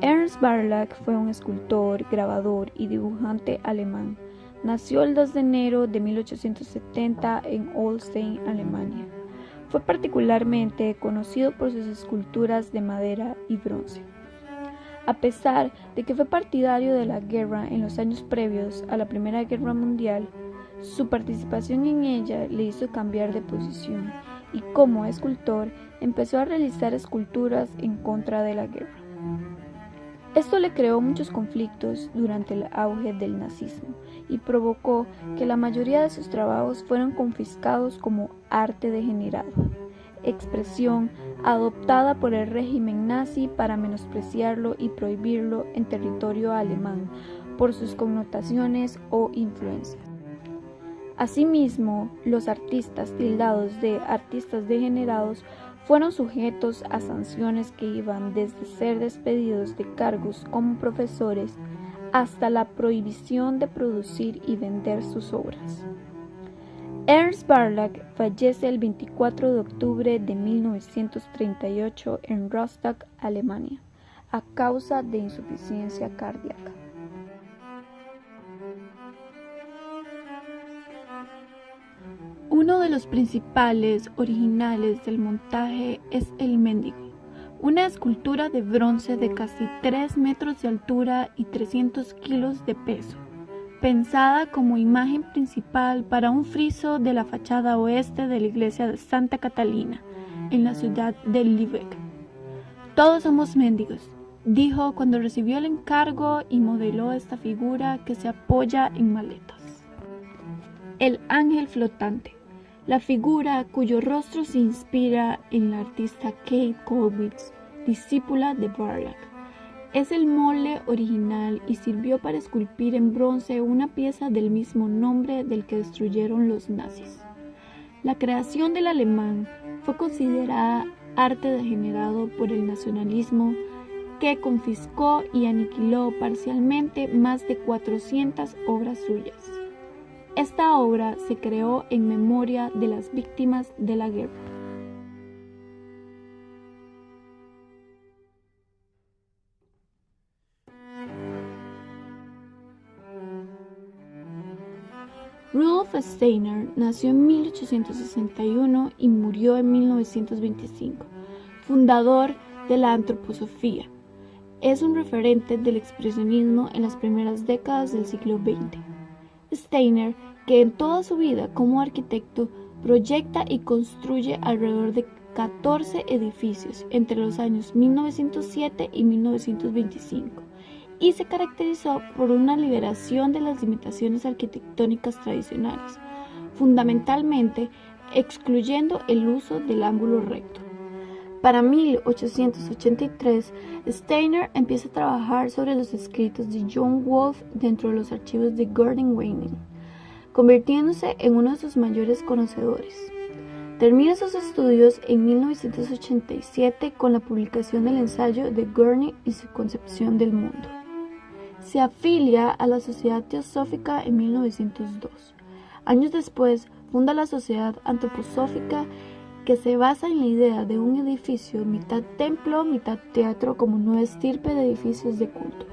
Ernst Barlach fue un escultor, grabador y dibujante alemán. Nació el 2 de enero de 1870 en Holstein, Alemania. Fue particularmente conocido por sus esculturas de madera y bronce. A pesar de que fue partidario de la guerra en los años previos a la Primera Guerra Mundial, su participación en ella le hizo cambiar de posición y como escultor empezó a realizar esculturas en contra de la guerra. Esto le creó muchos conflictos durante el auge del nazismo y provocó que la mayoría de sus trabajos fueran confiscados como arte degenerado, expresión adoptada por el régimen nazi para menospreciarlo y prohibirlo en territorio alemán por sus connotaciones o influencias. Asimismo, los artistas tildados de artistas degenerados fueron sujetos a sanciones que iban desde ser despedidos de cargos como profesores hasta la prohibición de producir y vender sus obras. Ernst Barlach fallece el 24 de octubre de 1938 en Rostock, Alemania, a causa de insuficiencia cardíaca. Uno de los principales originales del montaje es El Mendigo, una escultura de bronce de casi 3 metros de altura y 300 kilos de peso, pensada como imagen principal para un friso de la fachada oeste de la iglesia de Santa Catalina, en la ciudad de Lübeck. Todos somos mendigos, dijo cuando recibió el encargo y modeló esta figura que se apoya en maletas. El ángel flotante. La figura cuyo rostro se inspira en la artista Kate Kollwitz, discípula de Barlach. Es el molde original y sirvió para esculpir en bronce una pieza del mismo nombre del que destruyeron los nazis. La creación del alemán fue considerada arte degenerado por el nacionalismo, que confiscó y aniquiló parcialmente más de 400 obras suyas. Esta obra se creó en memoria de las víctimas de la guerra. Rudolf Steiner nació en 1861 y murió en 1925, fundador de la antroposofía. Es un referente del expresionismo en las primeras décadas del siglo XX. Steiner, que en toda su vida como arquitecto proyecta y construye alrededor de 14 edificios entre los años 1907 y 1925, y se caracterizó por una liberación de las limitaciones arquitectónicas tradicionales, fundamentalmente excluyendo el uso del ángulo recto. Para 1883, Steiner empieza a trabajar sobre los escritos de John Wolfe dentro de los archivos de Gordon Wenning, convirtiéndose en uno de sus mayores conocedores. Termina sus estudios en 1987 con la publicación del ensayo de Gurney y su concepción del mundo. Se afilia a la Sociedad Teosófica en 1902. Años después, funda la Sociedad Antroposófica, que se basa en la idea de un edificio mitad templo, mitad teatro como nueva estirpe de edificios de culto.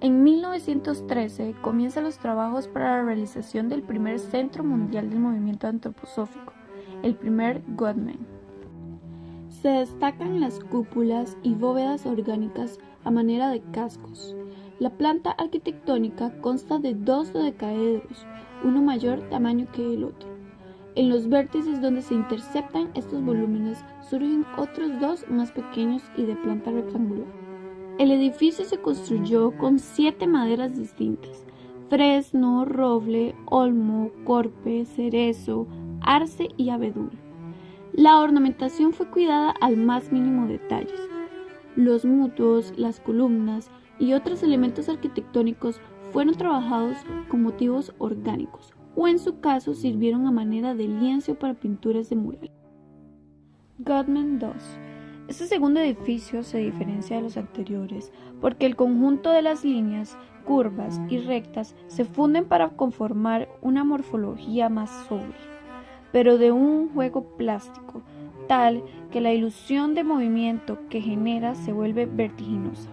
En 1913 comienzan los trabajos para la realización del primer Centro Mundial del Movimiento Antroposófico, el primer Gottman. Se destacan las cúpulas y bóvedas orgánicas a manera de cascos. La planta arquitectónica consta de 2 dodecaedros, uno mayor tamaño que el otro. En los vértices donde se interceptan estos volúmenes surgen otros 2 más pequeños y de planta rectangular. El edificio se construyó con 7 maderas distintas: fresno, roble, olmo, corpe, cerezo, arce y abedul. La ornamentación fue cuidada al más mínimo detalle. Los mutuos, las columnas y otros elementos arquitectónicos fueron trabajados con motivos orgánicos, o en su caso sirvieron a manera de lienzo para pinturas de mural. Gottman II. Este segundo edificio se diferencia de los anteriores porque el conjunto de las líneas, curvas y rectas se funden para conformar una morfología más sobria, pero de un juego plástico, tal que la ilusión de movimiento que genera se vuelve vertiginosa.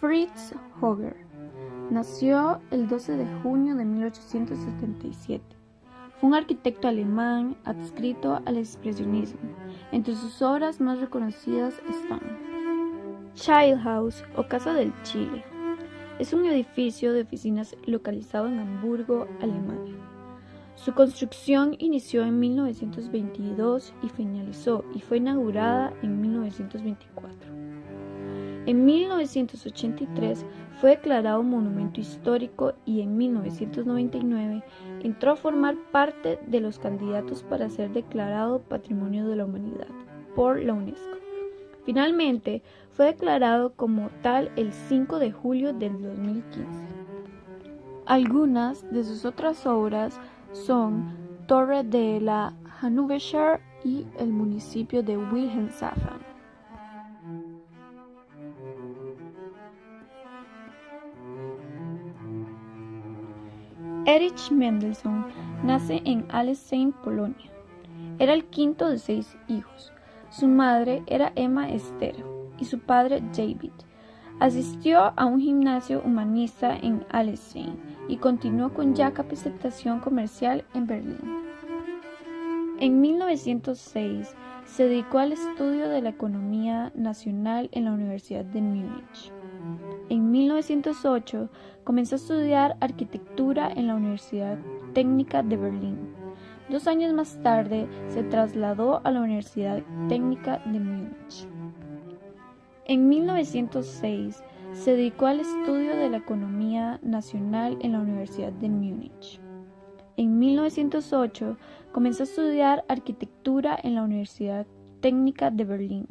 Fritz Höger nació el 12 de junio de 1877. Fue un arquitecto alemán adscrito al expresionismo. Entre sus obras más reconocidas están Child House o Casa del Chile. Es un edificio de oficinas localizado en Hamburgo, Alemania. Su construcción inició en 1922 y finalizó y fue inaugurada en 1924. En 1983 fue declarado monumento histórico y en 1999 entró a formar parte de los candidatos para ser declarado Patrimonio de la Humanidad por la UNESCO. Finalmente, fue declarado como tal el 5 de julio del 2015. Algunas de sus otras obras son Torre de la Hannovershire y el municipio de Wilhelmshaven. Erich Mendelssohn nace en Alzey, Polonia. Era el quinto de 6 hijos. Su madre era Emma Esther y su padre David. Asistió a un gimnasio humanista en Alzey y continuó con ya capacitación comercial en Berlín. En 1906 se dedicó al estudio de la economía nacional en la Universidad de Múnich. En 1908 comenzó a estudiar arquitectura en la Universidad Técnica de Berlín. 2 años más tarde se trasladó a la Universidad Técnica de Múnich. En 1906 se dedicó al estudio de la economía nacional en la Universidad de Múnich. En 1908 comenzó a estudiar arquitectura en la Universidad Técnica de Berlín.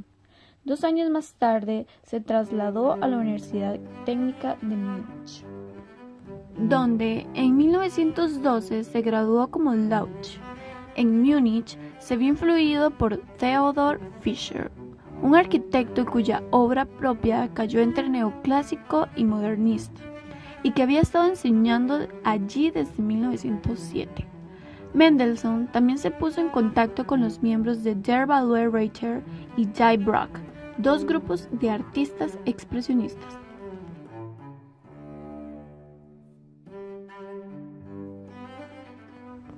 2 años más tarde se trasladó a la Universidad Técnica de Múnich, donde en 1912 se graduó como Lauch. En Múnich se vio influido por Theodor Fischer, un arquitecto cuya obra propia cayó entre neoclásico y modernista, y que había estado enseñando allí desde 1907. Mendelssohn también se puso en contacto con los miembros de Der Balois Reiter y Die Brock, 2 grupos de artistas expresionistas.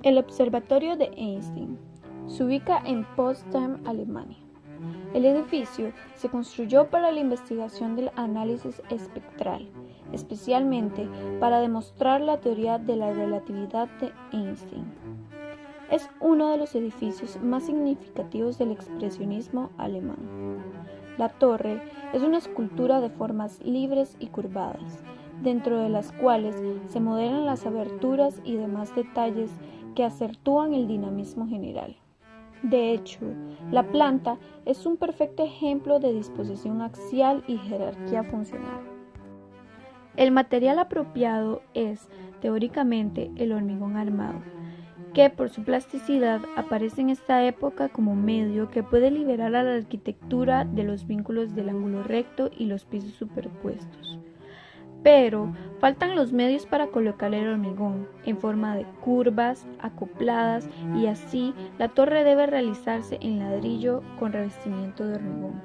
El Observatorio de Einstein se ubica en Potsdam, Alemania. El edificio se construyó para la investigación del análisis espectral, especialmente para demostrar la teoría de la relatividad de Einstein. Es uno de los edificios más significativos del expresionismo alemán. La torre es una escultura de formas libres y curvadas, dentro de las cuales se modelan las aberturas y demás detalles que acentúan el dinamismo general. De hecho, la planta es un perfecto ejemplo de disposición axial y jerarquía funcional. El material apropiado es, teóricamente, el hormigón armado, que por su plasticidad aparece en esta época como medio que puede liberar a la arquitectura de los vínculos del ángulo recto y los pisos superpuestos. Pero faltan los medios para colocar el hormigón en forma de curvas acopladas y así la torre debe realizarse en ladrillo con revestimiento de hormigón.